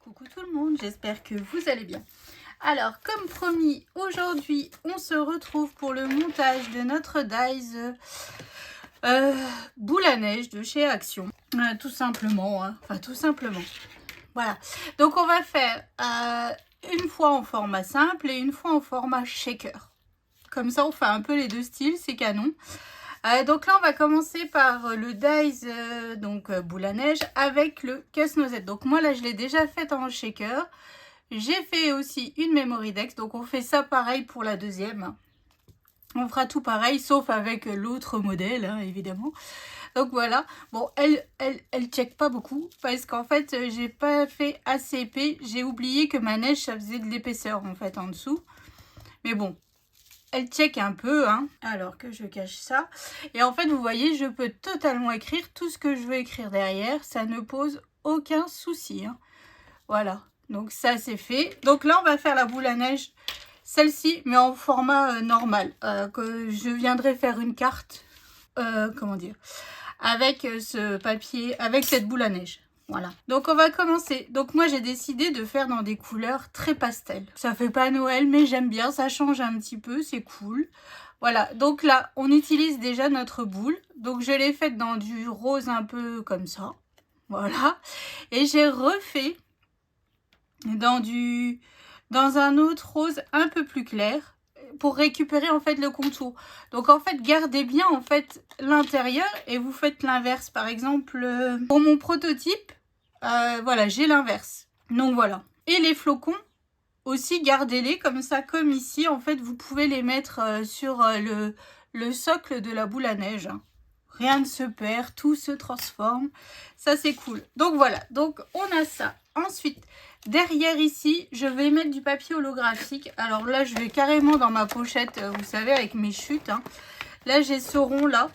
Coucou tout le monde, j'espère que vous allez bien. Alors, comme promis, aujourd'hui, on se retrouve pour le montage de notre dies boule à neige de chez Action. Tout simplement, hein. Enfin tout simplement. Voilà. Donc, on va faire une fois en format simple et une fois en format shaker. Comme ça, on fait un peu les deux styles, c'est canon. Donc là, on va commencer par le dies, boule à neige, avec le casse-noisette. Donc moi, là, je l'ai déjà fait en shaker. J'ai fait aussi une memory dex, donc on fait ça pareil pour la deuxième. On fera tout pareil, sauf avec l'autre modèle, hein, évidemment. Donc voilà. Bon, elle check pas beaucoup, parce qu'en fait, j'ai pas fait assez épais. J'ai oublié que ma neige, ça faisait de l'épaisseur, en fait, en dessous. Mais bon, elle check un peu, hein, alors que je cache ça. Et en fait, vous voyez, je peux totalement écrire tout ce que je veux écrire derrière. Ça ne pose aucun souci, hein. Voilà, donc ça c'est fait. Donc là, on va faire la boule à neige, celle-ci, mais en format normal. Que je viendrai faire une carte, comment dire, avec ce papier, avec cette boule à neige. Voilà, donc on va commencer. Donc moi j'ai décidé de faire dans des couleurs très pastel. Ça fait pas Noël, mais j'aime bien, ça change un petit peu, c'est cool. Voilà, donc là on utilise déjà notre boule. Donc je l'ai faite dans du rose un peu comme ça. Voilà, et j'ai refait dans un autre rose un peu plus clair pour récupérer en fait le contour. Donc en fait gardez bien en fait l'intérieur et vous faites l'inverse. Par exemple pour mon prototype, voilà, j'ai l'inverse. Donc voilà. Et les flocons aussi, gardez-les comme ça, comme ici. En fait, vous pouvez les mettre sur le socle de la boule à neige. Rien ne se perd, tout se transforme. Ça, c'est cool. Donc voilà, donc on a ça. Ensuite, derrière ici, je vais mettre du papier holographique. Alors là, je vais carrément dans ma pochette, vous savez, avec mes chutes, hein. Là, j'ai ce rond-là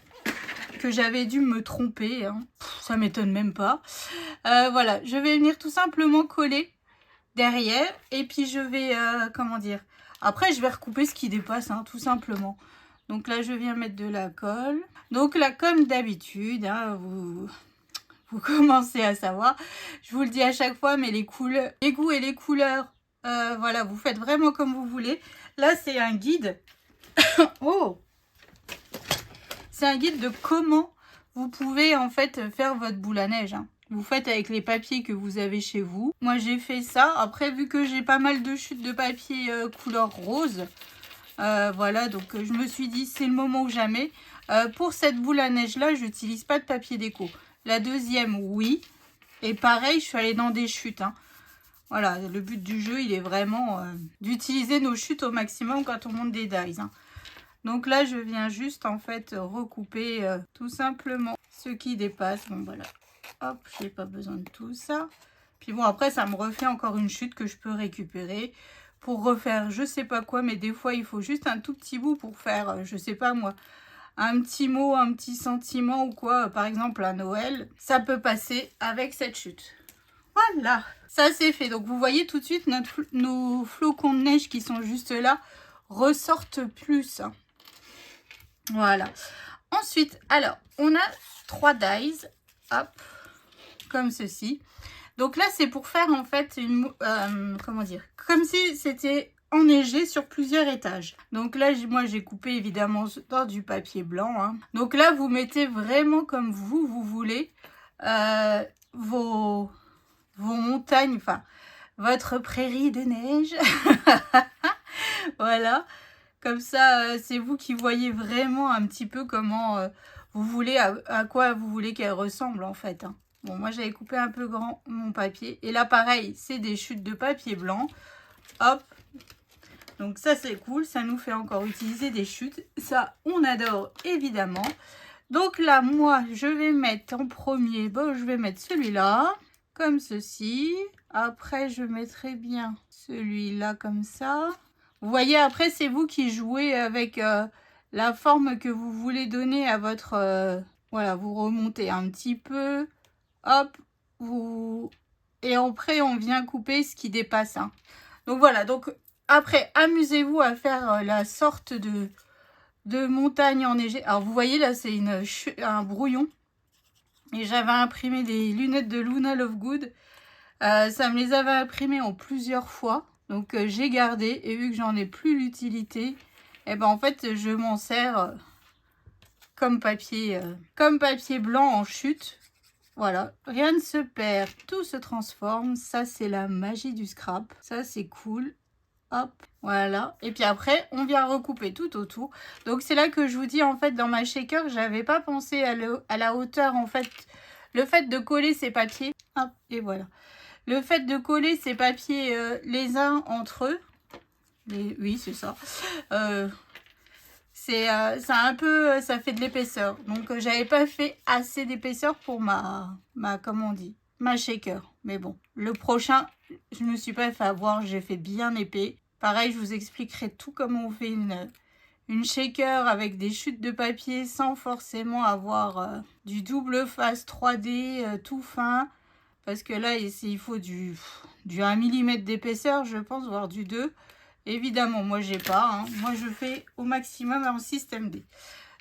que j'avais dû me tromper, hein. Ça m'étonne même pas. Voilà, je vais venir tout simplement coller derrière. Et puis, je vais, comment dire... Après, je vais recouper ce qui dépasse, hein, tout simplement. Donc là, je viens mettre de la colle. Donc là, comme d'habitude, hein, vous commencez à savoir. Je vous le dis à chaque fois, mais les goûts et les couleurs, voilà, vous faites vraiment comme vous voulez. Là, c'est un guide. Oh! C'est un guide de comment vous pouvez en fait faire votre boule à neige, hein. Vous faites avec les papiers que vous avez chez vous. Moi, j'ai fait ça. Après, vu que j'ai pas mal de chutes de papier couleur rose, voilà, donc je me suis dit, c'est le moment ou jamais. Pour cette boule à neige là, j'utilise pas de papier déco. La deuxième, oui. Et pareil, je suis allée dans des chutes, hein. Voilà, le but du jeu, il est vraiment d'utiliser nos chutes au maximum quand on monte des dies, hein. Donc là, je viens juste en fait recouper tout simplement ce qui dépasse. Bon, voilà. Hop, j'ai pas besoin de tout ça. Puis bon, après, ça me refait encore une chute que je peux récupérer pour refaire je sais pas quoi. Mais des fois, il faut juste un tout petit bout pour faire, je sais pas moi, un petit mot, un petit sentiment ou quoi. Par exemple, à Noël, ça peut passer avec cette chute. Voilà, ça c'est fait. Donc vous voyez tout de suite nos flocons de neige qui sont juste là ressortent plus. Voilà. Ensuite, alors, on a 3 dies. Hop, comme ceci. Donc là, c'est pour faire en fait une... comment dire? Comme si c'était enneigé sur plusieurs étages. Donc là, moi, j'ai coupé évidemment dans du papier blanc, hein. Donc là, vous mettez vraiment comme vous voulez vos montagnes, enfin, votre prairie de neige. Voilà. Comme ça, c'est vous qui voyez vraiment un petit peu comment vous voulez, à quoi vous voulez qu'elle ressemble en fait, hein. Bon, moi j'avais coupé un peu grand mon papier. Et là pareil, c'est des chutes de papier blanc. Hop. Donc ça c'est cool, ça nous fait encore utiliser des chutes. Ça, on adore évidemment. Donc là, moi, je vais mettre en premier, bon, je vais mettre celui-là, comme ceci. Après, je mettrai bien celui-là comme ça. Vous voyez, après, c'est vous qui jouez avec la forme que vous voulez donner à votre... voilà, vous remontez un petit peu. Hop, vous... Et après, on vient couper ce qui dépasse, hein. Donc voilà, donc après, amusez-vous à faire la sorte de montagne enneigée. Alors, vous voyez, là, c'est un brouillon. Et j'avais imprimé des lunettes de Luna Lovegood. Ça me les avait imprimés en plusieurs fois. Donc j'ai gardé et vu que j'en ai plus l'utilité, et ben en fait je m'en sers comme papier blanc en chute. Voilà, rien ne se perd, tout se transforme. Ça c'est la magie du scrap. Ça c'est cool. Hop, voilà. Et puis après, on vient recouper tout autour. Donc c'est là que je vous dis, en fait, dans ma shaker, j'avais pas pensé à la hauteur, en fait. Le fait de coller ces papiers. Hop, et voilà. Le fait de coller ces papiers les uns entre eux. Oui, c'est ça. Ça un peu, ça fait de l'épaisseur. Donc j'avais pas fait assez d'épaisseur pour comment on dit, ma shaker. Mais bon, le prochain, je me suis pas fait avoir, j'ai fait bien épais. Pareil, je vous expliquerai tout comment on fait une shaker avec des chutes de papier sans forcément avoir du double face 3D tout fin. Parce que là, il faut du 1 mm d'épaisseur, je pense, voire du 2. Évidemment, moi, j'ai pas. Hein. Moi, je fais au maximum en système D.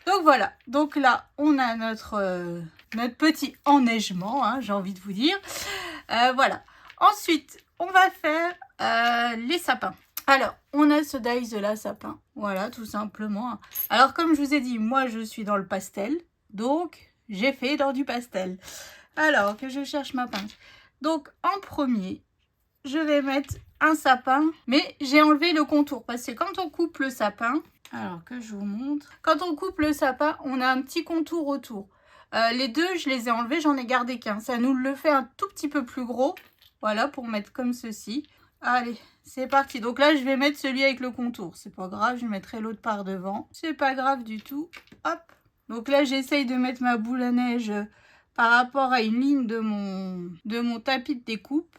Donc, voilà. Donc là, on a notre petit enneigement, hein, j'ai envie de vous dire. Voilà. Ensuite, on va faire les sapins. Alors, on a ce dies là, sapin. Voilà, tout simplement. Alors, comme je vous ai dit, moi, je suis dans le pastel. Donc, j'ai fait dans du pastel. Alors, que je cherche ma pince. Donc, en premier, je vais mettre un sapin. Mais j'ai enlevé le contour. Parce que quand on coupe le sapin, alors que je vous montre. Quand on coupe le sapin, on a un petit contour autour. Les deux, je les ai enlevés, j'en ai gardé qu'un. Ça nous le fait un tout petit peu plus gros. Voilà, pour mettre comme ceci. Allez, c'est parti. Donc là, je vais mettre celui avec le contour. C'est pas grave, je mettrai l'autre par devant. C'est pas grave du tout. Hop. Donc là, j'essaye de mettre ma boule à neige par rapport à une ligne de mon tapis de découpe.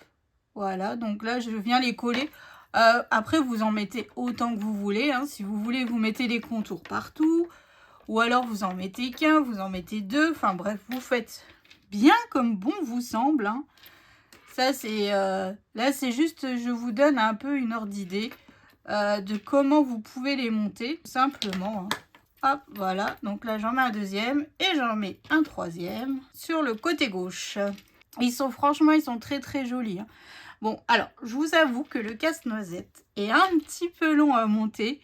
Voilà, donc là, je viens les coller. Après, vous en mettez autant que vous voulez. Hein. Si vous voulez, vous mettez des contours partout. Ou alors, vous en mettez qu'un, vous en mettez deux. Enfin bref, vous faites bien comme bon vous semble. Hein. Ça, c'est là, c'est juste, je vous donne un peu une ordre d'idée de comment vous pouvez les monter, tout simplement. Hein. Hop, voilà. Donc là, j'en mets un deuxième et j'en mets un troisième sur le côté gauche. Franchement, ils sont très, très jolis. Hein. Bon, alors, je vous avoue que le casse-noisette est un petit peu long à monter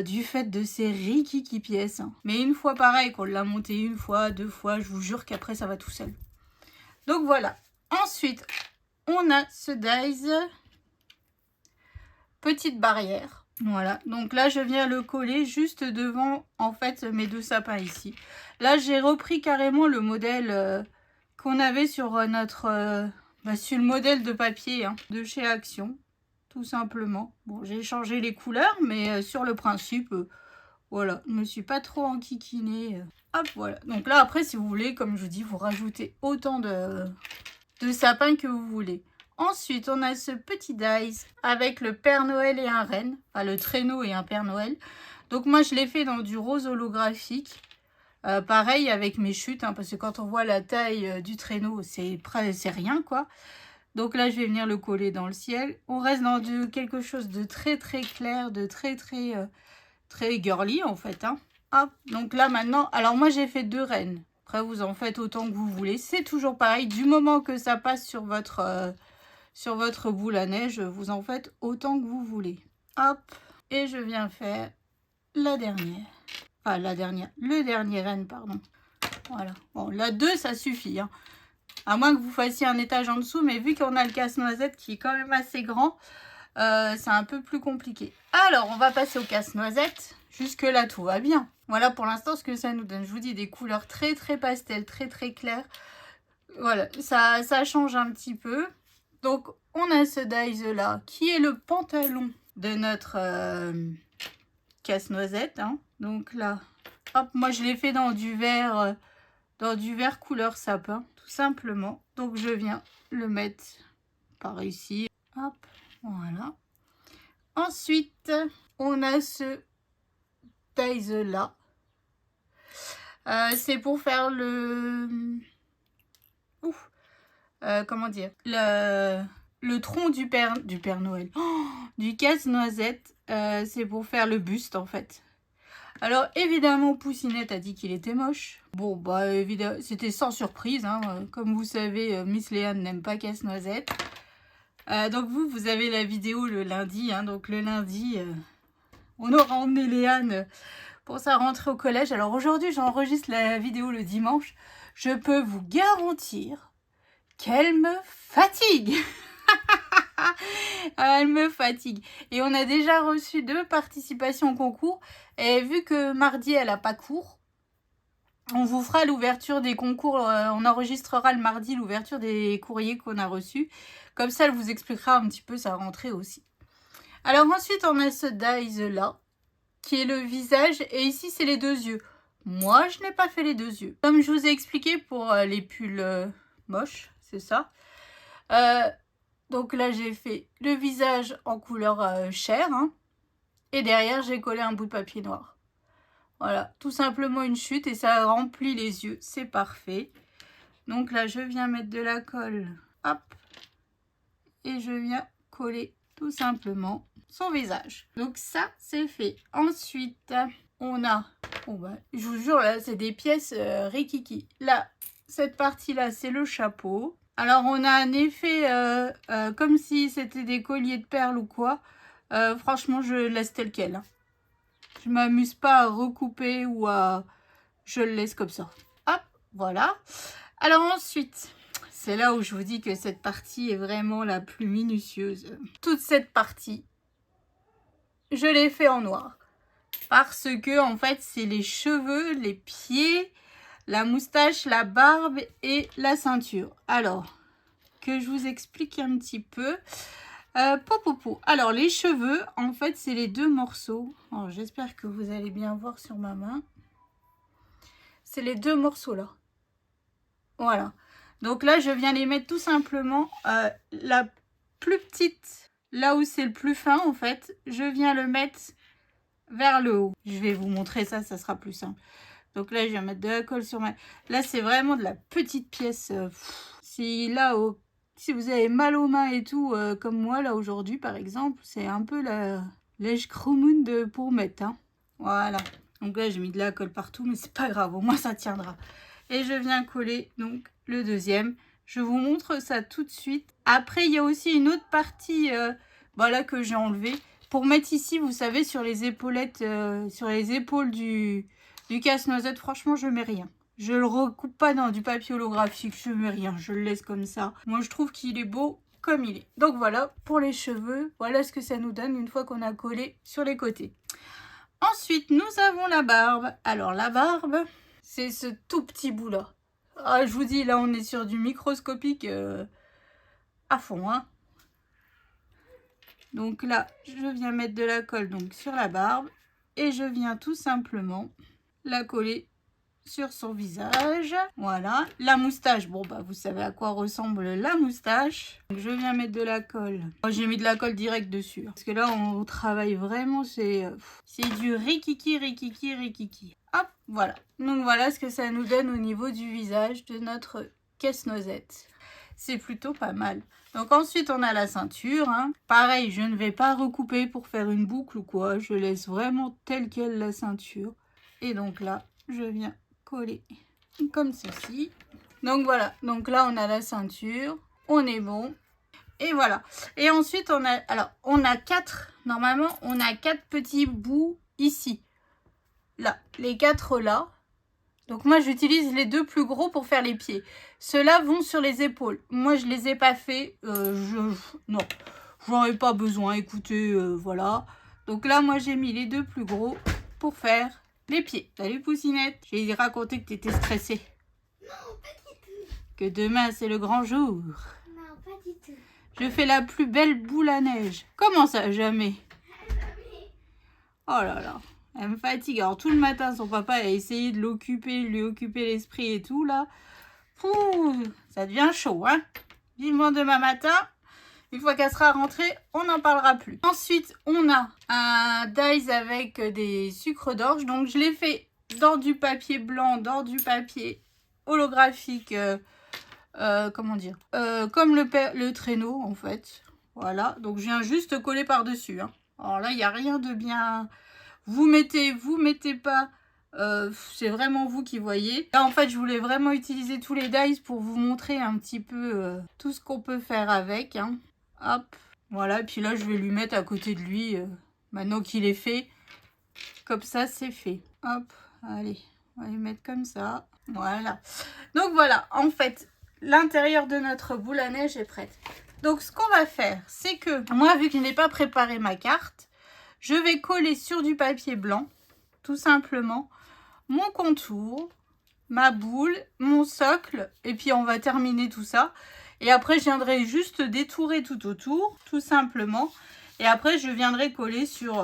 du fait de ces rikiki pièces. Hein. Mais une fois pareil, qu'on l'a monté une fois, deux fois, je vous jure qu'après, ça va tout seul. Donc voilà. Ensuite, on a ce dies petite barrière. Voilà, donc là je viens le coller juste devant en fait mes deux sapins ici. Là j'ai repris carrément le modèle qu'on avait sur sur le modèle de papier hein, de chez Action, tout simplement. Bon, j'ai changé les couleurs, mais sur le principe, voilà, je me suis pas trop enquiquinée. Hop, voilà. Donc là après, si vous voulez, comme je vous dis, vous rajoutez autant de sapins que vous voulez. Ensuite, on a ce petit dies avec le Père Noël et un renne. Enfin, le traîneau et un Père Noël. Donc moi, je l'ai fait dans du rose holographique. Pareil avec mes chutes, hein, parce que quand on voit la taille du traîneau, c'est rien, quoi. Donc là, je vais venir le coller dans le ciel. On reste dans quelque chose de très, très clair, de très, très, très girly, en fait. Hein. Hop, donc là, maintenant... Alors, moi, j'ai fait 2 rennes. Après, vous en faites autant que vous voulez. C'est toujours pareil. Du moment que ça passe sur votre boule à neige, vous en faites autant que vous voulez. Hop, et je viens faire la dernière. Enfin, le dernier renne, pardon. Voilà. Bon, la 2, ça suffit. Hein. À moins que vous fassiez un étage en dessous, mais vu qu'on a le casse-noisette qui est quand même assez grand, c'est un peu plus compliqué. Alors, on va passer au casse-noisette. Jusque là, tout va bien. Voilà pour l'instant ce que ça nous donne. Je vous dis des couleurs très très pastel, très très claires. Voilà, ça change un petit peu. Donc, on a ce dies là qui est le pantalon de notre casse-noisette. Hein. Donc là, hop, moi je l'ai fait dans du vert couleur sapin, tout simplement. Donc, je viens le mettre par ici. Hop, voilà. Ensuite, on a ce dies là. C'est pour faire comment dire, le tronc du Père Noël, du casse-noisette. C'est pour faire le buste en fait. Alors évidemment, Poussinette a dit qu'il était moche. Bon, bah évidemment, c'était sans surprise. Hein. Comme vous savez, Miss Léane n'aime pas Casse-Noisette. Donc vous avez la vidéo le lundi. Hein. Donc le lundi, on aura emmené Léane pour sa rentrée au collège. Alors aujourd'hui, j'enregistre la vidéo le dimanche. Je peux vous garantir qu'elle me fatigue. Elle me fatigue. Et on a déjà reçu 2 participations au concours. Et vu que mardi, elle n'a pas cours, on vous fera l'ouverture des concours. On enregistrera le mardi l'ouverture des courriers qu'on a reçus. Comme ça, elle vous expliquera un petit peu sa rentrée aussi. Alors ensuite, on a ce dies là, qui est le visage. Et ici, c'est les 2 yeux. Moi, je n'ai pas fait les 2 yeux. Comme je vous ai expliqué pour les pulls moches, c'est ça. Donc là, j'ai fait le visage en couleur chair. Hein, et derrière, j'ai collé un bout de papier noir. Voilà, tout simplement une chute et ça remplit les yeux. C'est parfait. Donc là, je viens mettre de la colle. Hop. Et je viens coller tout simplement son visage. Donc ça, c'est fait. Ensuite, on a... Bon bah, je vous jure, là, c'est des pièces rikiki. Là, cette partie-là, c'est le chapeau. Alors, on a un effet comme si c'était des colliers de perles ou quoi. Franchement, je laisse tel quel. Hein. Je m'amuse pas à recouper ou à... Je le laisse comme ça. Hop, voilà. Alors ensuite, c'est là où je vous dis que cette partie est vraiment la plus minutieuse. Toute cette partie, je l'ai fait en noir. Parce que, en fait, c'est les cheveux, les pieds, la moustache, la barbe et la ceinture. Alors, que je vous explique un petit peu. Alors, les cheveux, en fait, c'est les 2 morceaux. J'espère que vous allez bien voir sur ma main. C'est les 2 morceaux là. Voilà. Donc là, je viens les mettre tout simplement la plus petite, là où c'est le plus fin, en fait. Je viens le mettre vers le haut. Je vais vous montrer ça, ça sera plus simple. Donc là, je viens mettre de la colle sur ma... Là, c'est vraiment de la petite pièce. Si là, si vous avez mal aux mains et tout, comme moi, là, aujourd'hui, par exemple, c'est un peu la lèche Krumund pour mettre. Hein. Voilà. Donc là, j'ai mis de la colle partout, mais c'est pas grave, au moins ça tiendra. Et je viens coller, donc, le deuxième. Je vous montre ça tout de suite. Après, il y a aussi une autre partie, voilà, que j'ai enlevée. Pour mettre ici, vous savez, sur les épaulettes, sur les épaules du casse-noisette, franchement, je mets rien. Je le recoupe pas dans du papier holographique, je mets rien, je le laisse comme ça. Moi, je trouve qu'il est beau comme il est. Donc voilà, pour les cheveux, voilà ce que ça nous donne une fois qu'on a collé sur les côtés. Ensuite, nous avons la barbe. Alors, la barbe, c'est ce tout petit bout-là. Ah, je vous dis, là, on est sur du microscopique à fond, hein. Donc là, je viens mettre de la colle donc, sur la barbe. Et je viens tout simplement la coller sur son visage. Voilà. La moustache, bon bah vous savez à quoi ressemble la moustache. Donc, je viens mettre de la colle. Oh, j'ai mis de la colle direct dessus. Parce que là on travaille vraiment, c'est du rikiki, rikiki, rikiki. Hop, voilà. Donc voilà ce que ça nous donne au niveau du visage de notre casse-noisette. C'est plutôt pas mal. Donc ensuite on a la ceinture. Hein. Pareil, je ne vais pas recouper pour faire une boucle ou quoi. Je laisse vraiment telle quelle la ceinture. Et donc là, je viens coller comme ceci. Donc voilà, donc là on a la ceinture, on est bon. Et voilà. Et ensuite on a, alors on a 4, normalement on a 4 petits bouts ici. Là, les 4 là. Donc moi j'utilise les 2 plus gros pour faire les pieds. Ceux-là vont sur les épaules. Moi je les ai pas fait, non, j'en ai pas besoin, écoutez, voilà. Donc là moi j'ai mis les 2 plus gros pour faire les pieds. Salut Poussinette. J'ai raconté que tu étais stressée. Non, pas du tout. Que demain c'est le grand jour. Non, pas du tout. Je fais la plus belle boule à neige. Comment ça, jamais? Jamais. Oh là là, elle me fatigue. Alors tout le matin, son papa a essayé de l'occuper, lui occuper l'esprit et tout là. Pouh, ça devient chaud, hein. Vivement demain matin. Une fois qu'elle sera rentrée, on n'en parlera plus. Ensuite, on a un dies avec des sucres d'orge. Donc, je l'ai fait dans du papier blanc, dans du papier holographique. Comment dire, comme le traîneau, en fait. Voilà. Donc, je viens juste coller par-dessus. Hein. Alors là, il n'y a rien de bien... Vous mettez pas. C'est vraiment vous qui voyez. Là, en fait, je voulais vraiment utiliser tous les dies pour vous montrer un petit peu tout ce qu'on peut faire avec. Hein. Hop, voilà. Et puis là, je vais lui mettre à côté de lui, maintenant qu'il est fait. Comme ça, c'est fait. Hop, allez, on va lui mettre comme ça. Voilà. Donc voilà, en fait, l'intérieur de notre boule à neige est prête. Donc, ce qu'on va faire, c'est que moi, vu que je n'ai pas préparé ma carte, je vais coller sur du papier blanc, tout simplement, mon contour, ma boule, mon socle, et puis on va terminer tout ça. Et après, je viendrai juste détourer tout autour, tout simplement. Et après, je viendrai coller sur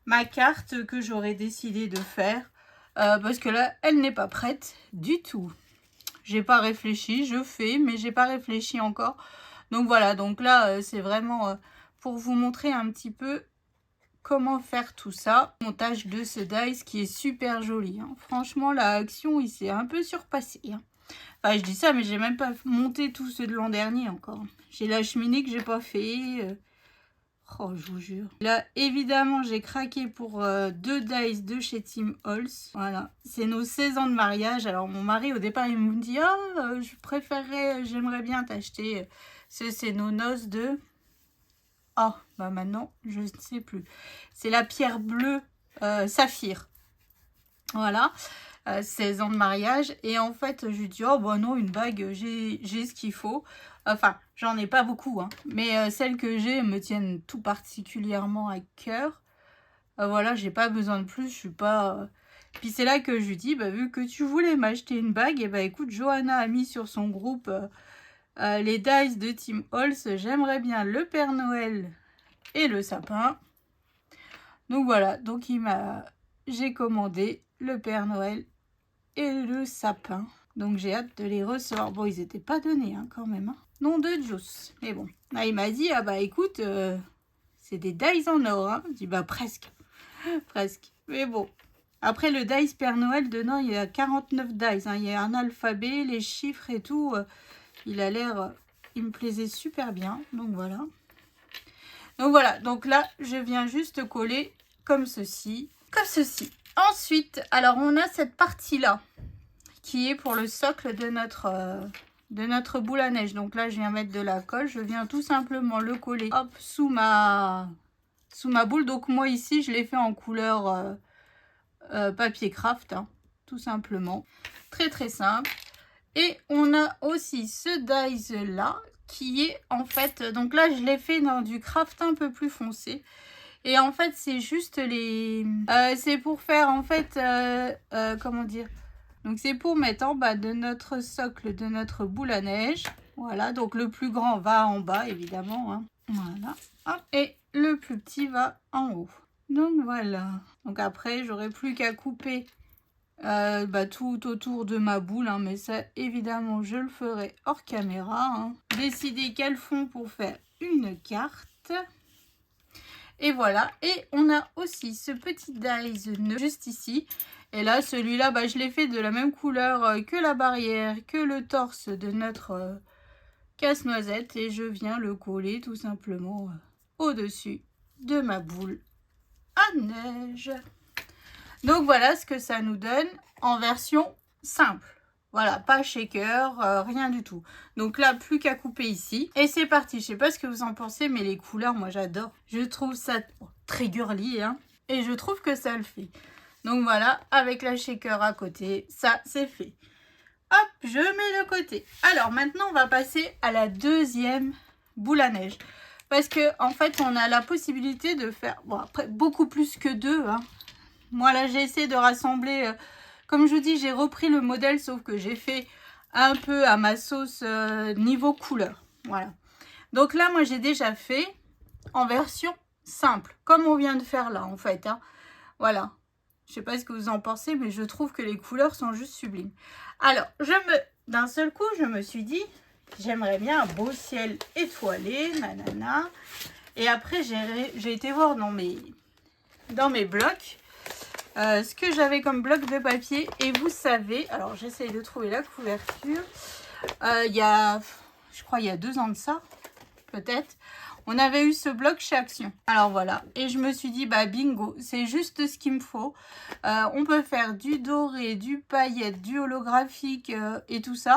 ma carte que j'aurais décidé de faire. Parce que là, elle n'est pas prête du tout. J'ai pas réfléchi, je fais, mais j'ai pas réfléchi encore. Donc voilà, donc là, c'est vraiment pour vous montrer un petit peu comment faire tout ça. Montage de ce dice qui est super joli. Hein. Franchement, la action, il s'est un peu surpassé. Hein. Enfin, je dis ça, mais j'ai même pas monté tous ceux de l'an dernier encore. J'ai la cheminée que j'ai pas fait. Oh, je vous jure. Là, évidemment, j'ai craqué pour 2 dice de chez Tim Holtz. Voilà, c'est nos 16 ans de mariage. Alors, mon mari, au départ, il me dit « Oh, je préférerais, j'aimerais bien t'acheter. » C'est nos noces de... Oh, bah maintenant, je ne sais plus. C'est la pierre bleue saphir. Voilà, 16 ans de mariage. Et en fait, je lui dis, oh bah non, une bague, j'ai ce qu'il faut. Enfin, j'en ai pas beaucoup, hein. Mais celles que j'ai me tiennent tout particulièrement à cœur. Voilà, j'ai pas besoin de plus, je suis pas... Puis c'est là que je lui dis, bah, vu que tu voulais m'acheter une bague, et bah écoute, Johanna a mis sur son groupe... les dice de Tim Holtz, j'aimerais bien le Père Noël et le sapin. Donc voilà, donc j'ai commandé le Père Noël et le sapin. Donc j'ai hâte de les recevoir. Bon, ils n'étaient pas donnés hein, quand même. Hein. Nom de Juice. Mais bon, là il m'a dit, ah bah écoute, c'est des dice en or. Hein. Je dis, bah presque. Presque. Mais bon. Après le dice Père Noël, dedans il y a 49 dice. Hein. Il y a un alphabet, les chiffres et tout. Il a l'air, il me plaisait super bien, donc voilà. Donc voilà, donc là, je viens juste coller comme ceci, comme ceci. Ensuite, alors on a cette partie-là, qui est pour le socle de notre boule à neige. Donc là, je viens mettre de la colle, je viens tout simplement le coller, hop, sous ma boule. Donc moi ici, je l'ai fait en couleur papier craft, hein, tout simplement. Très très simple. Et on a aussi ce dice là qui est en fait, donc là je l'ai fait dans du craft un peu plus foncé. Et en fait c'est juste les, c'est pour faire en fait, comment dire, donc c'est pour mettre en bas de notre socle de notre boule à neige. Voilà, donc le plus grand va en bas évidemment. Hein. Voilà, hop, et le plus petit va en haut. Donc voilà, donc après j'aurai plus qu'à couper tout autour de ma boule, hein, mais ça évidemment je le ferai hors caméra. Hein. Décider quel fond pour faire une carte. Et voilà, et on a aussi ce petit dice juste ici. Et là, celui-là, je l'ai fait de la même couleur que la barrière, que le torse de notre casse-noisette. Et je viens le coller tout simplement au-dessus de ma boule à neige. Donc voilà ce que ça nous donne en version simple. Voilà, pas shaker, rien du tout. Donc là, plus qu'à couper ici. Et c'est parti. Je sais pas ce que vous en pensez, mais les couleurs, moi j'adore. Je trouve ça très girly, hein. Et je trouve que ça le fait. Donc voilà, avec la shaker à côté, ça c'est fait. Hop, je mets de côté. Alors maintenant, on va passer à la deuxième boule à neige. Parce que en fait, on a la possibilité de faire, bon après, beaucoup plus que 2, hein. Moi, là, j'ai essayé de rassembler, comme je vous dis, j'ai repris le modèle, sauf que j'ai fait un peu à ma sauce niveau couleur. Voilà. Donc là, moi, j'ai déjà fait en version simple, comme on vient de faire là, en fait. Hein. Voilà. Je sais pas ce que vous en pensez, mais je trouve que les couleurs sont juste sublimes. Alors, d'un seul coup, je me suis dit, j'aimerais bien un beau ciel étoilé, nanana. Et après, j'ai été voir dans mes blocs. Ce que j'avais comme bloc de papier. Et vous savez, alors j'essaye de trouver la couverture. Il y a, je crois, il y a 2 ans de ça, peut-être. On avait eu ce bloc chez Action. Alors voilà, et je me suis dit, bah bingo, c'est juste ce qu'il me faut. On peut faire du doré, du paillette, du holographique et tout ça.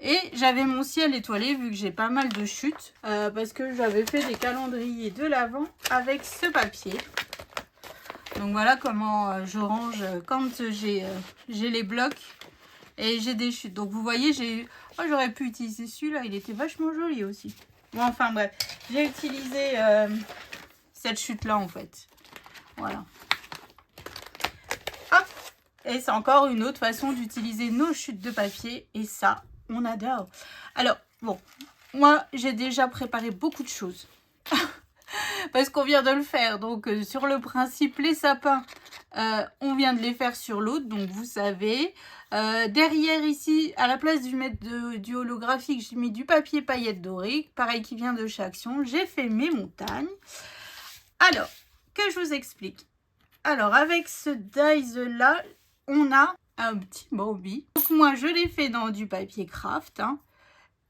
Et j'avais mon ciel étoilé, vu que j'ai pas mal de chutes, parce que j'avais fait des calendriers de l'Avent avec ce papier. Donc voilà comment je range quand j'ai les blocs et j'ai des chutes. Donc vous voyez, j'aurais pu utiliser celui-là, il était vachement joli aussi. Bon, enfin bref, j'ai utilisé cette chute-là en fait. Voilà. Hop. Et c'est encore une autre façon d'utiliser nos chutes de papier. Et ça, on adore. Alors, bon, moi, j'ai déjà préparé beaucoup de choses. Parce qu'on vient de le faire. Donc, sur le principe, les sapins, on vient de les faire sur l'autre. Donc, vous savez. Derrière ici, à la place du mettre du holographique, j'ai mis du papier paillette doré. Pareil qui vient de chez Action. J'ai fait mes montagnes. Alors, que je vous explique. Alors, avec ce dies là, on a un petit Bambi. Donc, moi, je l'ai fait dans du papier craft. Hein.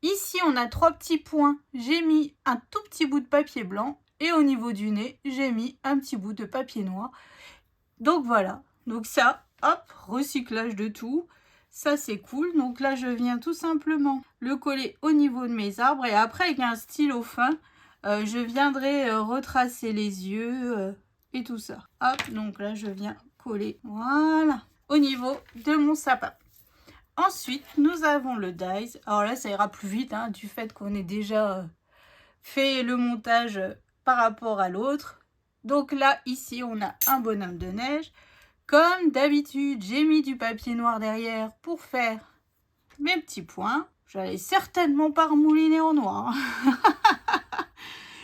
Ici, on a 3 petits points. J'ai mis un tout petit bout de papier blanc. Et au niveau du nez, j'ai mis un petit bout de papier noir. Donc, voilà. Donc, ça, hop, recyclage de tout. Ça, c'est cool. Donc, là, je viens tout simplement le coller au niveau de mes arbres. Et après, avec un stylo fin, je viendrai retracer les yeux et tout ça. Hop, donc là, je viens coller. Voilà. Au niveau de mon sapin. Ensuite, nous avons le dies. Alors là, ça ira plus vite, hein, du fait qu'on ait déjà fait le montage par rapport à l'autre. Donc là, ici, on a un bonhomme de neige. Comme d'habitude, j'ai mis du papier noir derrière pour faire mes petits points. J'allais certainement pas remouliner en noir.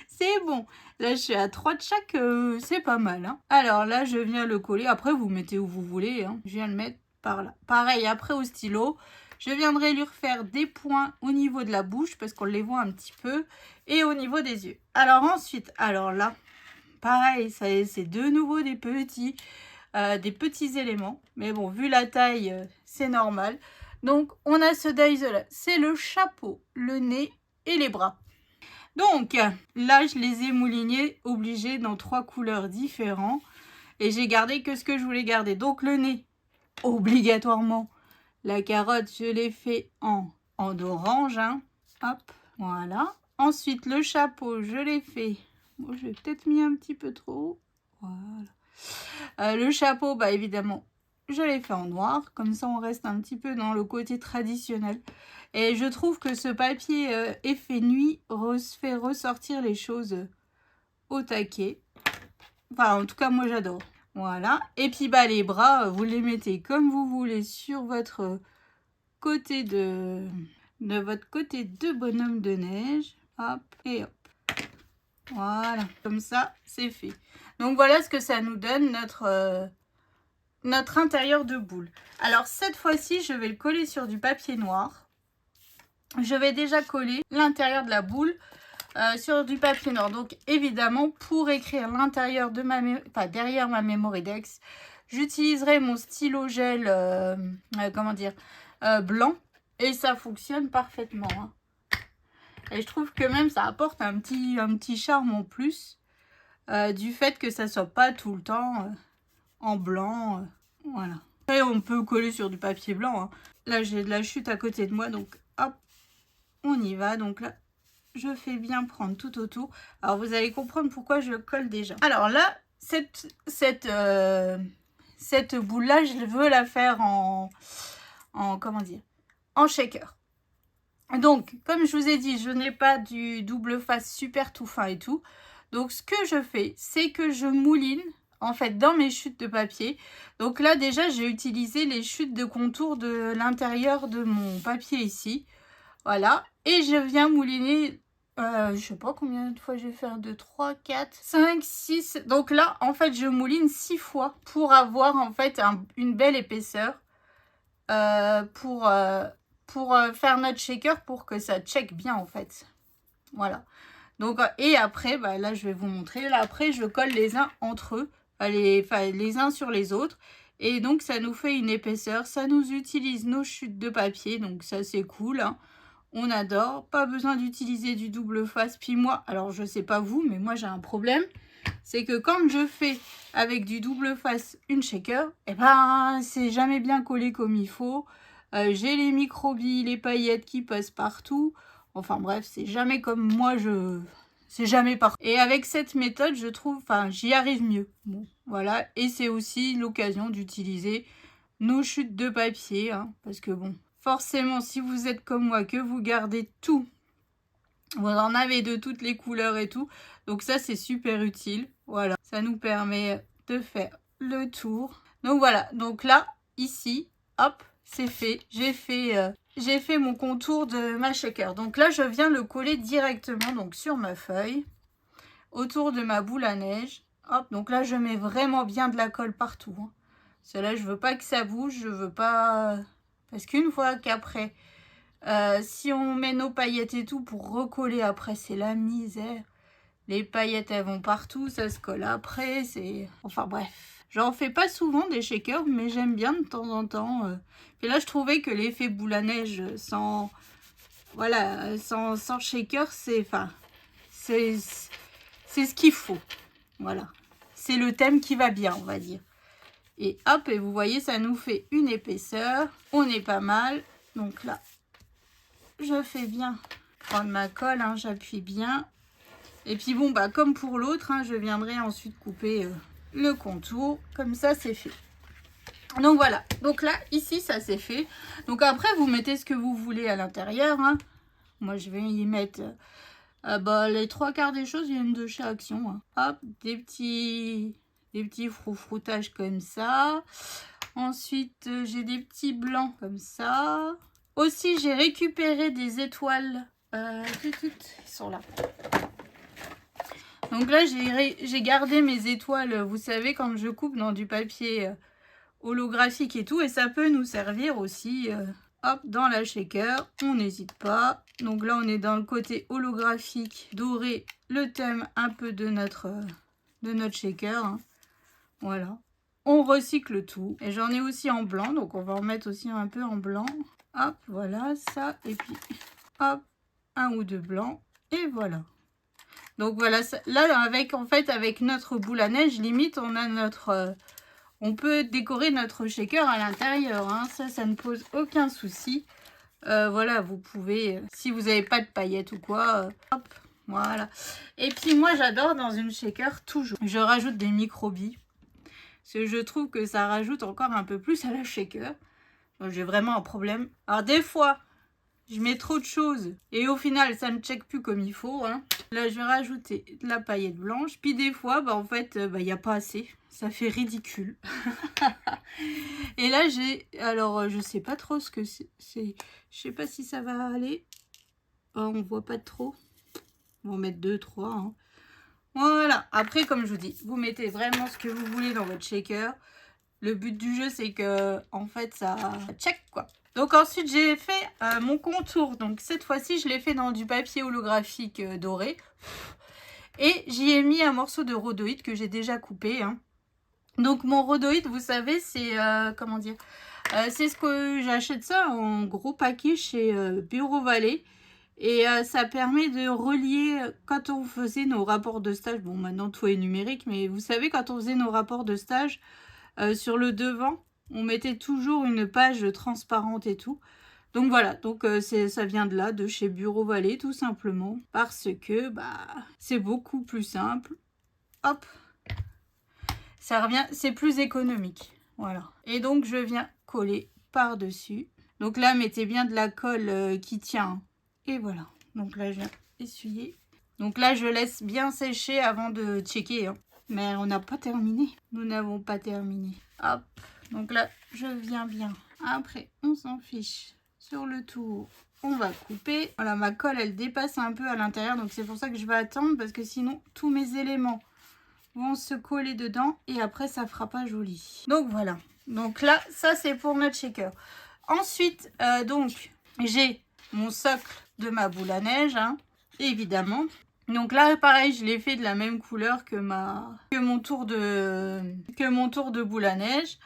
C'est bon. Là, je suis à 3 de chaque, c'est pas mal. Hein. Alors là, je viens le coller. Après, vous mettez où vous voulez. Hein. Je viens le mettre par là. Pareil, après au stylo, je viendrai lui refaire des points au niveau de la bouche parce qu'on les voit un petit peu. Et au niveau des yeux. Alors ensuite, alors là, pareil, c'est de nouveau des petits éléments. Mais bon, vu la taille, c'est normal. Donc, on a ce dies là. C'est le chapeau, le nez et les bras. Donc, là, je les ai moulinés, obligés, dans 3 couleurs différentes. Et j'ai gardé que ce que je voulais garder. Donc, le nez, obligatoirement. La carotte, je l'ai fait en orange. Hein. Hop, voilà. Ensuite, le chapeau, je l'ai fait. Bon, j'ai peut-être mis un petit peu trop. Voilà. Le chapeau, bah évidemment, je l'ai fait en noir. Comme ça, on reste un petit peu dans le côté traditionnel. Et je trouve que ce papier effet nuit fait ressortir les choses au taquet. Enfin, en tout cas, moi, j'adore. Voilà. Et puis, bah, les bras, vous les mettez comme vous voulez sur votre côté votre côté de bonhomme de neige. Hop, et hop. Voilà. Comme ça, c'est fait. Donc, voilà ce que ça nous donne, notre intérieur de boule. Alors, cette fois-ci, je vais le coller sur du papier noir. Je vais déjà coller l'intérieur de la boule sur du papier noir. Donc, évidemment, pour écrire l'intérieur de derrière ma Mémoridex, j'utiliserai mon stylo gel, blanc. Et ça fonctionne parfaitement. Hein. Et je trouve que même ça apporte un petit charme en plus. Du fait que ça soit pas tout le temps en blanc. Voilà. Après, on peut coller sur du papier blanc. Hein. Là, j'ai de la chute à côté de moi. Donc, hop. On y va, donc là, je fais bien prendre tout autour. Alors, vous allez comprendre pourquoi je colle déjà. Alors là, cette boule-là, je veux la faire en shaker. Donc, comme je vous ai dit, je n'ai pas du double face super tout fin et tout. Donc, ce que je fais, c'est que je mouline, en fait, dans mes chutes de papier. Donc là, déjà, j'ai utilisé les chutes de contour de l'intérieur de mon papier ici. Voilà, et je viens mouliner, je sais pas combien de fois je vais faire, 2, 3, 4, 5, 6. Donc là, en fait, je mouline 6 fois pour avoir en fait une belle épaisseur pour faire notre shaker pour que ça check bien en fait. Voilà. Donc, et après, bah, là, je vais vous montrer. Là, après, je colle les uns entre eux, les uns sur les autres. Et donc, ça nous fait une épaisseur. Ça nous utilise nos chutes de papier. Donc, ça, c'est cool. Hein. On adore, pas besoin d'utiliser du double face. Puis moi, alors je sais pas vous, mais moi j'ai un problème. C'est que quand je fais avec du double face une shaker, eh ben c'est jamais bien collé comme il faut. J'ai les microbilles, les paillettes qui passent partout. Enfin bref, c'est jamais comme moi c'est jamais parfait. Et avec cette méthode, je trouve, enfin j'y arrive mieux. Bon, voilà. Et c'est aussi l'occasion d'utiliser nos chutes de papier, hein, parce que bon, forcément, si vous êtes comme moi, que vous gardez tout, vous en avez de toutes les couleurs et tout, donc ça c'est super utile. Voilà, ça nous permet de faire le tour. Donc voilà, donc là, ici, hop, c'est fait. J'ai fait mon contour de ma shaker. Donc là, je viens le coller directement donc sur ma feuille, autour de ma boule à neige. Hop, donc là, je mets vraiment bien de la colle partout, hein. Cela, je veux pas que ça bouge, je veux pas... Parce qu'une fois qu'après, si on met nos paillettes et tout pour recoller après, c'est la misère. Les paillettes, elles vont partout, ça se colle après, c'est... Enfin bref. J'en fais pas souvent des shakers, mais j'aime bien de temps en temps. Et là, je trouvais que l'effet boule à neige sans... Voilà, sans shaker, c'est... Enfin, c'est ce qu'il faut. Voilà. C'est le thème qui va bien, on va dire. Et hop, et vous voyez, ça nous fait une épaisseur. On est pas mal. Donc là, je fais bien prendre ma colle, hein, j'appuie bien. Et puis bon, bah comme pour l'autre, hein, je viendrai ensuite couper le contour. Comme ça, c'est fait. Donc voilà. Donc là, ici, ça c'est fait. Donc après, vous mettez ce que vous voulez à l'intérieur, hein. Moi, je vais y mettre... bah, les 3/4 des choses viennent de chez Action, hein. Hop, des petits froufroutages comme ça. Ensuite, j'ai des petits blancs comme ça. Aussi, j'ai récupéré des étoiles. Ils sont là. Donc là, j'ai gardé mes étoiles, vous savez, quand je coupe dans du papier holographique et tout. Et ça peut nous servir aussi, hop, dans la shaker. On n'hésite pas. Donc là, on est dans le côté holographique, doré, le thème un peu de notre shaker, hein. Voilà. On recycle tout. Et j'en ai aussi en blanc, donc on va en mettre aussi un peu en blanc. Hop, voilà, ça. Et puis, hop, un ou deux blancs. Et voilà. Donc voilà, ça, là, avec notre boule à neige, limite, on a notre... on peut décorer notre shaker à l'intérieur, hein. Ça ne pose aucun souci. Voilà, vous pouvez, si vous n'avez pas de paillettes ou quoi, hop, voilà. Et puis moi, j'adore dans une shaker, toujours, je rajoute des microbilles. Parce que je trouve que ça rajoute encore un peu plus à la shaker. J'ai vraiment un problème. Alors des fois, je mets trop de choses et au final, ça ne check plus comme il faut, hein. Là, je vais rajouter de la paillette blanche. Puis des fois, bah, en fait, il n'y a pas assez. Ça fait ridicule. Et là, j'ai... Alors, je sais pas trop ce que c'est. Je sais pas si ça va aller. Oh, on voit pas trop. On va mettre 2, 3, hein. Voilà. Après, comme je vous dis, vous mettez vraiment ce que vous voulez dans votre shaker. Le but du jeu, c'est que, en fait, ça check, quoi. Donc ensuite, j'ai fait mon contour. Donc cette fois-ci, je l'ai fait dans du papier holographique doré. Et j'y ai mis un morceau de rhodoïde que j'ai déjà coupé, hein. Donc mon rhodoïde, vous savez, c'est... comment dire, c'est ce que j'achète ça en gros paquet chez Bureau Vallée. Et ça permet de relier, quand on faisait nos rapports de stage, bon maintenant tout est numérique, mais vous savez quand on faisait nos rapports de stage, sur le devant, on mettait toujours une page transparente et tout. Donc voilà, donc ça vient de là, de chez Bureau Vallée tout simplement, parce que bah c'est beaucoup plus simple. Hop, ça revient, c'est plus économique, voilà. Et donc je viens coller par-dessus. Donc là, mettez bien de la colle qui tient. Et voilà. Donc là, je viens essuyer. Donc là, je laisse bien sécher avant de checker, hein. Mais on n'a pas terminé. Nous n'avons pas terminé. Hop. Donc là, je viens bien. Après, on s'en fiche. Sur le tour, on va couper. Voilà, ma colle, elle dépasse un peu à l'intérieur. Donc c'est pour ça que je vais attendre. Parce que sinon, tous mes éléments vont se coller dedans. Et après, ça fera pas joli. Donc voilà. Donc là, ça, c'est pour notre shaker. Ensuite, donc, j'ai mon socle de ma boule à neige, hein, évidemment. Donc là, pareil, je l'ai fait de la même couleur que mon tour de boule à neige.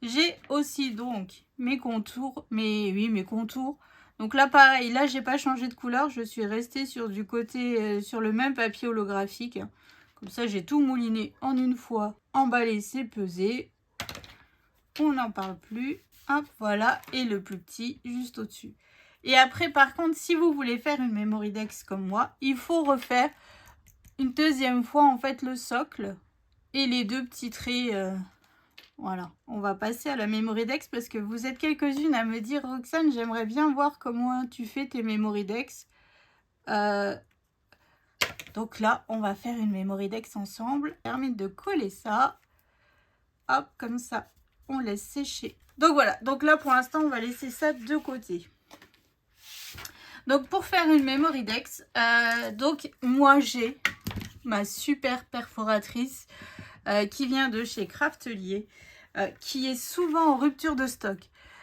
J'ai aussi donc mes contours, mes contours Donc là pareil, là j'ai pas changé de couleur, je suis restée sur du côté, sur le même papier holographique. Comme ça j'ai tout mouliné en une fois, emballé, c'est pesé. On n'en parle plus. Hop, voilà, et le plus petit juste au-dessus. Et après par contre, si vous voulez faire une Memoridex comme moi, il faut refaire une deuxième fois en fait le socle et les deux petits traits. Voilà, on va passer à la Memoridex parce que vous êtes quelques-unes à me dire Roxane, j'aimerais bien voir comment tu fais tes Memoridex. Donc là, on va faire une Memoridex ensemble. Je termine de coller ça. Hop, comme ça, on laisse sécher. Donc voilà, donc là pour l'instant, on va laisser ça de côté. Donc pour faire une Memoridex, donc moi j'ai ma super perforatrice qui vient de chez Craftelier. Qui est souvent en rupture de stock.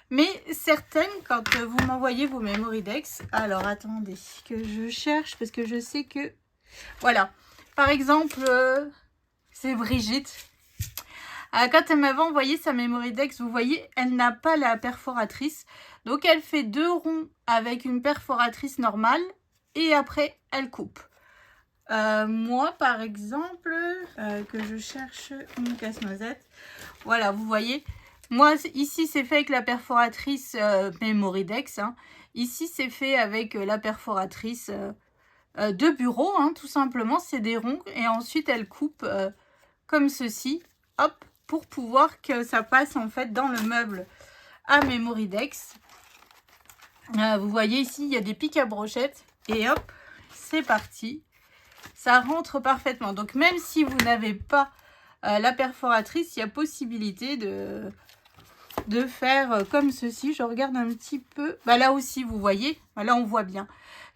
Mais certaines, quand vous m'envoyez vos Memoridex, alors attendez que je cherche parce que je sais que... Voilà, par exemple, c'est Brigitte. Quand elle m'avait envoyé sa Memoridex, vous voyez, elle n'a pas la perforatrice. Donc elle fait 2 ronds avec une perforatrice normale et après elle coupe. Moi par exemple, que je cherche mon casse-noisette, voilà vous voyez, moi ici c'est fait avec la perforatrice Memoridex, hein. Ici c'est fait avec la perforatrice de bureau, hein, tout simplement, c'est des ronds et ensuite elle coupe comme ceci, hop, pour pouvoir que ça passe en fait dans le meuble à Memoridex. Vous voyez ici il y a des pics à brochettes et hop, c'est parti. Ça rentre parfaitement. Donc même si vous n'avez pas la perforatrice, il y a possibilité de faire comme ceci. Je regarde un petit peu. Bah, là aussi, vous voyez. Bah, là, on voit bien.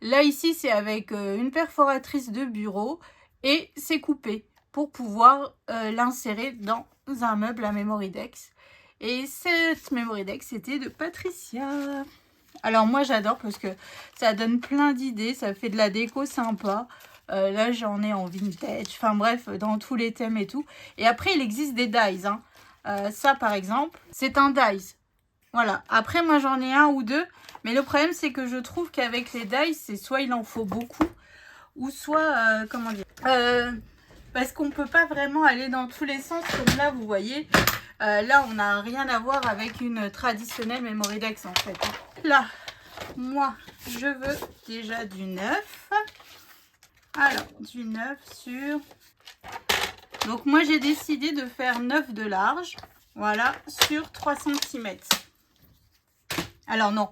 Là, ici, c'est avec une perforatrice de bureau. Et c'est coupé pour pouvoir l'insérer dans un meuble à Memoridex. Et cette Memoridex, c'était de Patricia. Alors moi, j'adore parce que ça donne plein d'idées. Ça fait de la déco sympa. Là, j'en ai en vintage. Enfin bref, dans tous les thèmes et tout. Et après, il existe des dies. Hein. Ça, par exemple, c'est un dies. Voilà. Après, moi, j'en ai un ou deux. Mais le problème, c'est que je trouve qu'avec les dies, c'est soit il en faut beaucoup. Ou soit, comment dire, parce qu'on ne peut pas vraiment aller dans tous les sens. Comme là, vous voyez. Là, on n'a rien à voir avec une traditionnelle Memoridex, en fait. Là, moi, je veux déjà du neuf. Alors, du 9 sur... Donc, moi, j'ai décidé de faire 9 de large. Voilà, sur 3 cm. Alors, non.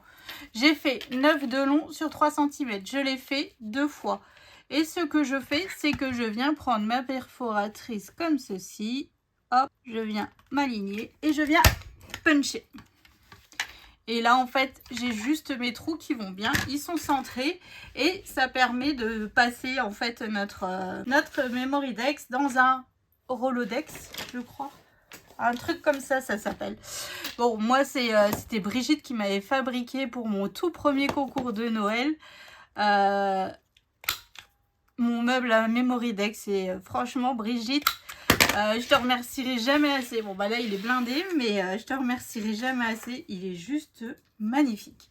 J'ai fait 9 de long sur 3 cm. Je l'ai fait 2 fois. Et ce que je fais, c'est que je viens prendre ma perforatrice comme ceci. Hop, je viens m'aligner et je viens puncher. Et là, en fait, j'ai juste mes trous qui vont bien. Ils sont centrés et ça permet de passer, en fait, notre Memoridex dans un Rolodex, je crois. Un truc comme ça s'appelle. Bon, moi, c'était Brigitte qui m'avait fabriqué pour mon tout premier concours de Noël. Mon meuble à Memoridex. Et franchement, Brigitte... je te remercierai jamais assez. Bon, bah là, il est blindé, mais je te remercierai jamais assez. Il est juste magnifique.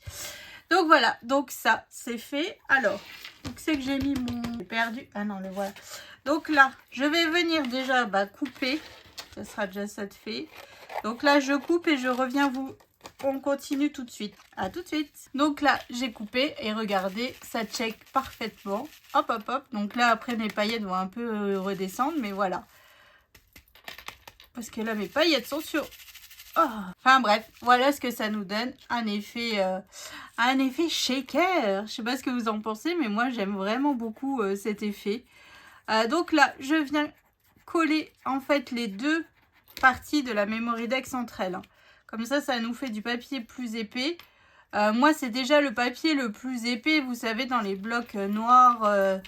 Donc, voilà. Donc, ça, c'est fait. Alors, c'est que j'ai mis mon... J'ai perdu. Ah non, le voilà. Donc, là, je vais venir déjà couper. Ça sera déjà ça de fait. Donc, là, je coupe et je reviens vous... On continue tout de suite. À tout de suite. Donc, là, j'ai coupé et regardez, ça check parfaitement. Hop, hop, hop. Donc, là, après, mes paillettes vont un peu redescendre, mais voilà. Parce que là, mes paillettes sont sur... Oh. Enfin bref, voilà ce que ça nous donne. Un effet shaker. Je sais pas ce que vous en pensez, mais moi, j'aime vraiment beaucoup cet effet. Donc là, je viens coller en fait les deux parties de la Memoridex entre elles. Comme ça nous fait du papier plus épais. Moi, c'est déjà le papier le plus épais, vous savez, dans les blocs noirs,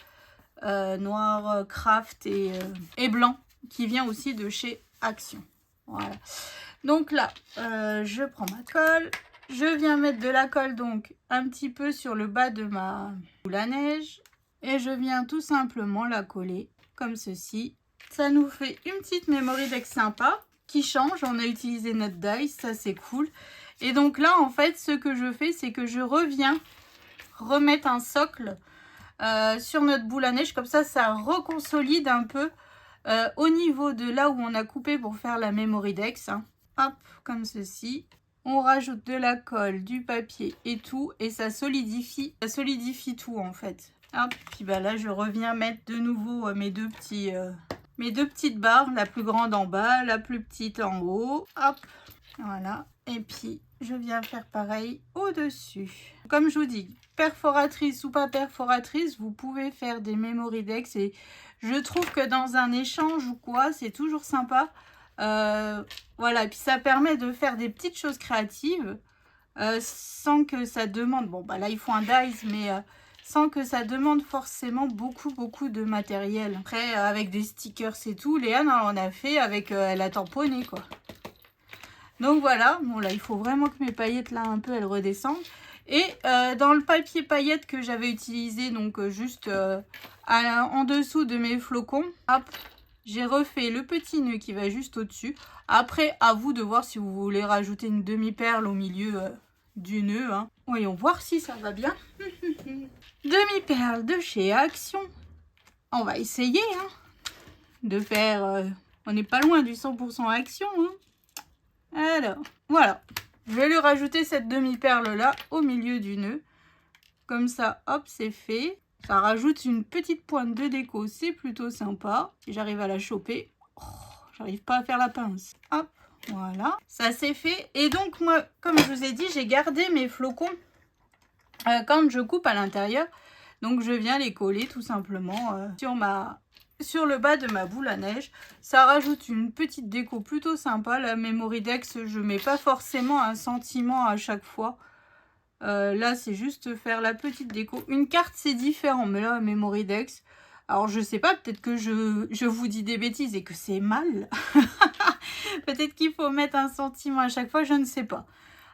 craft et blanc, qui vient aussi de chez Action. Voilà. Donc là, je prends ma colle. Je viens mettre de la colle donc un petit peu sur le bas de ma boule à neige. Et je viens tout simplement la coller comme ceci. Ça nous fait une petite Memoridex sympa qui change. On a utilisé notre die, ça c'est cool. Et donc là, en fait, ce que je fais, c'est que je reviens remettre un socle sur notre boule à neige. Comme ça reconsolide un peu au niveau de là où on a coupé pour faire la Memoridex. Hein. Hop, comme ceci. On rajoute de la colle, du papier et tout. Et ça solidifie tout, en fait. Hop, puis bah là, je reviens mettre de nouveau mes deux petites barres. La plus grande en bas, la plus petite en haut. Hop, voilà. Et puis, je viens faire pareil au-dessus. Comme je vous dis, perforatrice ou pas perforatrice, vous pouvez faire des Memoridex. Et je trouve que dans un échange ou quoi, c'est toujours sympa. Voilà, et puis ça permet de faire des petites choses créatives sans que ça demande... Bon, bah là, il faut un dies, mais... sans que ça demande forcément beaucoup de matériel. Après, avec des stickers et tout, Léane en a fait avec... elle a tamponné, quoi. Donc voilà, bon là, il faut vraiment que mes paillettes, là, un peu, elles redescendent. Et dans le papier paillettes que j'avais utilisé, donc juste en dessous de mes flocons, hop, j'ai refait le petit nœud qui va juste au-dessus. Après, à vous de voir si vous voulez rajouter une demi-perle au milieu du nœud. Hein. Voyons voir si ça va bien. Demi-perle de chez Action. On va essayer hein, de faire... on n'est pas loin du 100% Action. Hein. Alors, voilà. Je vais lui rajouter cette demi-perle là au milieu du nœud. Comme ça, hop, c'est fait. Ça rajoute une petite pointe de déco, c'est plutôt sympa. J'arrive à la choper. Oh, j'arrive pas à faire la pince. Hop, voilà. Ça c'est fait. Et donc moi, comme je vous ai dit, j'ai gardé mes flocons quand je coupe à l'intérieur. Donc je viens les coller tout simplement sur le bas de ma boule à neige. Ça rajoute une petite déco plutôt sympa. La Memoridex, je mets pas forcément un sentiment à chaque fois. Là, c'est juste faire la petite déco. Une carte, c'est différent. Mais là, Memoridex, alors je sais pas, peut-être que je vous dis des bêtises et que c'est mal. Peut-être qu'il faut mettre un sentiment à chaque fois, je ne sais pas.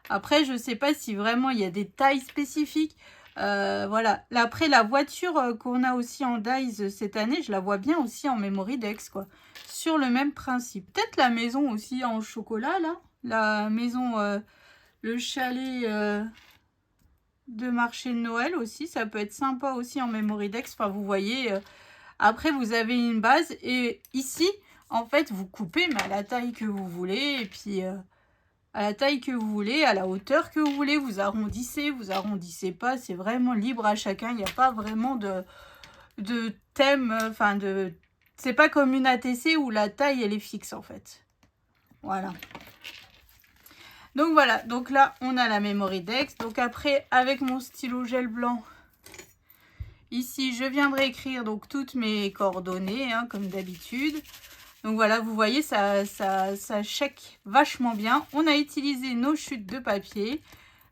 Après, je sais pas si vraiment il y a des tailles spécifiques. Voilà. Là, après, la voiture qu'on a aussi en dies cette année, je la vois bien aussi en Memoridex, quoi. Sur le même principe. Peut-être la maison aussi en chocolat, là. La maison, le chalet de marché de Noël aussi. Ça peut être sympa aussi en Memoridex. Enfin, vous voyez. Après, vous avez une base. Et ici, en fait, vous coupez, mais à la taille que vous voulez. Et puis... à la taille que vous voulez, à la hauteur que vous voulez, vous arrondissez pas, c'est vraiment libre à chacun, il n'y a pas vraiment de thème, enfin c'est pas comme une ATC où la taille elle est fixe en fait. Voilà. Donc voilà, donc là on a la Memoridex, donc après avec mon stylo gel blanc, ici je viendrai écrire donc toutes mes coordonnées hein, comme d'habitude. Donc voilà, vous voyez, ça check vachement bien. On a utilisé nos chutes de papier.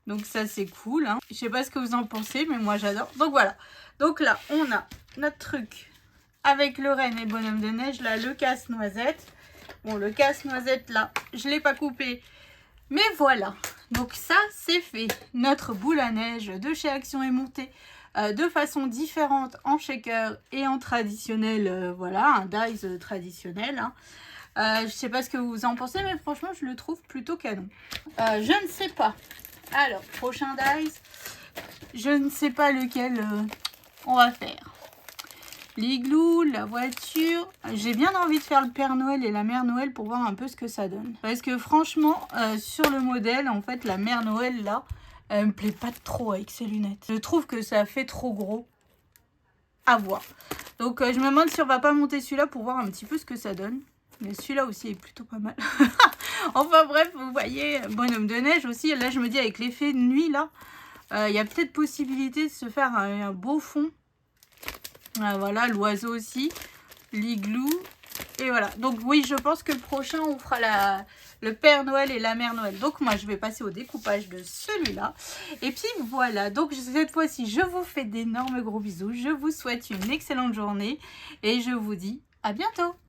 Donc ça, c'est cool. Hein. Je sais pas ce que vous en pensez, mais moi, j'adore. Donc voilà. Donc là, on a notre truc avec le renne et bonhomme de neige. Là, le casse-noisette. Bon, le casse-noisette, là, je ne l'ai pas coupé. Mais voilà. Donc ça, c'est fait. Notre boule à neige de chez Action est montée de façon différente en shaker et en traditionnel, voilà, un dies traditionnel. Hein. Je ne sais pas ce que vous en pensez, mais franchement, je le trouve plutôt canon. Je ne sais pas. Alors, prochain dies, je ne sais pas lequel on va faire. L'igloo, la voiture. J'ai bien envie de faire le Père Noël et la Mère Noël pour voir un peu ce que ça donne. Parce que franchement, sur le modèle, en fait, la Mère Noël, là, elle me plaît pas trop avec ses lunettes. Je trouve que ça fait trop gros. À voir. Donc, je me demande si on va pas monter celui-là pour voir un petit peu ce que ça donne. Mais celui-là aussi est plutôt pas mal. Enfin bref, vous voyez, bonhomme de neige aussi. Là, je me dis, avec l'effet de nuit, là, il y a peut-être possibilité de se faire un beau fond. Voilà, l'oiseau aussi. L'igloo. Et voilà. Donc, oui, je pense que le prochain, on fera le Père Noël et la Mère Noël. Donc, moi, je vais passer au découpage de celui-là. Et puis, voilà. Donc, cette fois-ci, je vous fais d'énormes gros bisous. Je vous souhaite une excellente journée. Et je vous dis à bientôt.